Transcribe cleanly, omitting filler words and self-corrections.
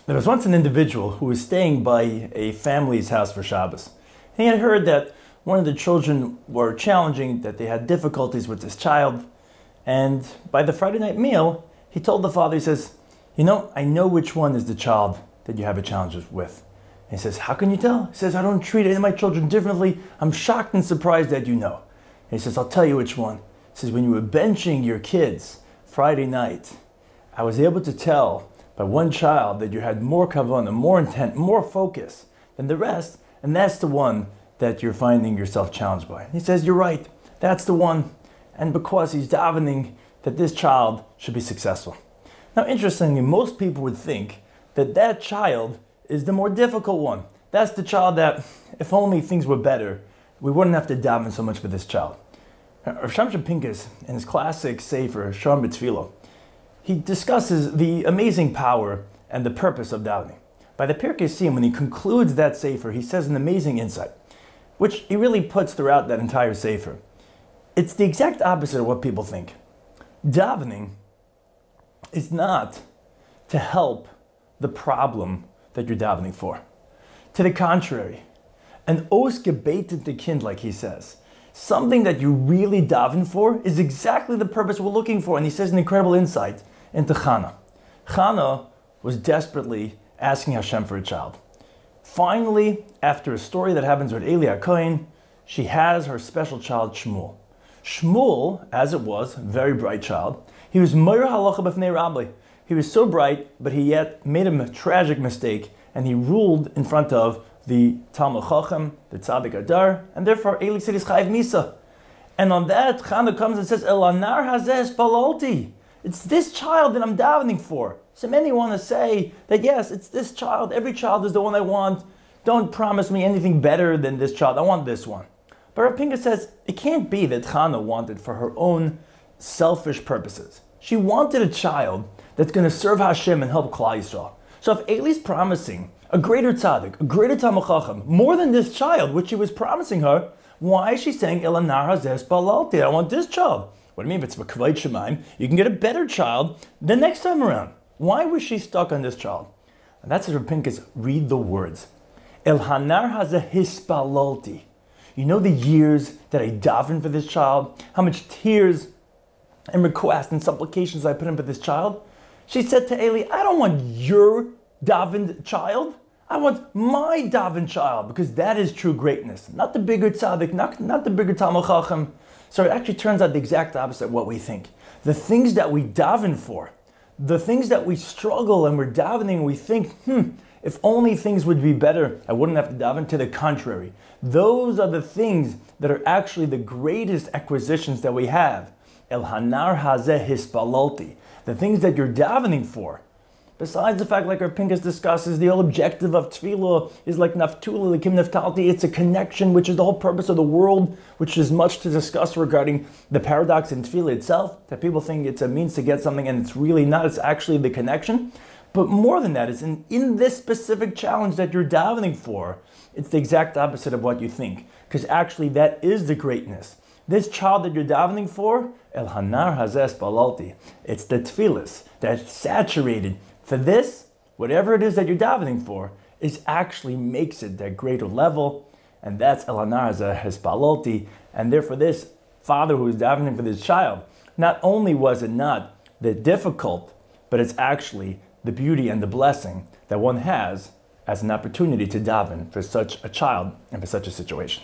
There was once an individual who was staying by a family's house for Shabbos. He had heard that one of the children were challenging, that they had difficulties with this child. And by the Friday night meal, he told the father, he says, I know which one is the child that you have a challenge with. And he says, how can you tell? He says, I don't treat any of my children differently. I'm shocked and surprised that you know. And he says, I'll tell you which one. He says, when you were benching your kids Friday night, I was able to tell by one child that you had more kavanah, more intent, more focus than the rest, and that's the one that you're finding yourself challenged by. He says, you're right, that's the one, and because he's davening that this child should be successful. Now, interestingly, most people would think that that child is the more difficult one. That's the child that, if only things were better, we wouldn't have to daven so much for this child. Rav Shamshon Pincus, in his classic sefer, Sha'ar B'Tefillah, he discusses the amazing power and the purpose of davening. By the Pirkei Siyum, when he concludes that sefer, he says an amazing insight, which he really puts throughout that entire sefer. It's the exact opposite of what people think. Davening is not to help the problem that you're davening for. To the contrary, an os gebetet kind, like he says, something that you really daven for is exactly the purpose we're looking for. And he says an incredible insight into Chana. Chana was desperately asking Hashem for a child. Finally, after a story that happens with Eli HaKohen, she has her special child, Shmuel. Shmuel, as it was, very bright child, he was Moir Halacha B'fnei Rabbi. He was so bright, but he yet made a tragic mistake, and he ruled in front of the Talmud Chacham, the Tzaddik Adar, and therefore Eli said he's Chayiv Misa. And on that, Chana comes and says, El anar hazeh spalalti. It's this child that I'm davening for. So many want to say that yes, it's this child. Every child is the one I want. Don't promise me anything better than this child. I want this one. But Rav Pincus says it can't be that Chana wanted for her own selfish purposes. She wanted a child that's going to serve Hashem and help Klal Yisrael. So if Eli's promising a greater tzaddik, a greater Talmud Chacham, more than this child, which she was promising her, why is she saying, El anar hazeh spalalti? I want this child. What do you mean? If it's V'kavod Shemaim, you can get a better child the next time around. Why was she stuck on this child? And that's Rav Pincus, read the words. El hanar hazeh hispalalti. You know the years that I davened for this child? How much tears and requests and supplications I put in for this child? She said to Eli, I don't want your davened child. I want my davened child, because that is true greatness. Not the bigger tzaddik, not the bigger Talmud Chacham. So it actually turns out the exact opposite of what we think. The things that we daven for, the things that we struggle and we're davening, we think, if only things would be better, I wouldn't have to daven. To the contrary, those are the things that are actually the greatest acquisitions that we have. El hanar hazeh hispalalti. The things that you're davening for. Besides the fact, like our Pincus discusses, the whole objective of tefillah is like naftula, lekim naftalti. It's a connection, which is the whole purpose of the world, which is much to discuss regarding the paradox in tefillah itself, that people think it's a means to get something and it's really not. It's actually the connection. But more than that, it's in this specific challenge that you're davening for, it's the exact opposite of what you think. Because actually that is the greatness. This child that you're davening for, El hanar hazeh spalalti. It's the tefillas that's saturated. For this, whatever it is that you're davening for, is actually makes it that greater level, and that's El hanar hazeh hispalalti. And therefore this father who is davening for this child, not only was it not the difficult, but it's actually the beauty and the blessing that one has as an opportunity to daven for such a child and for such a situation.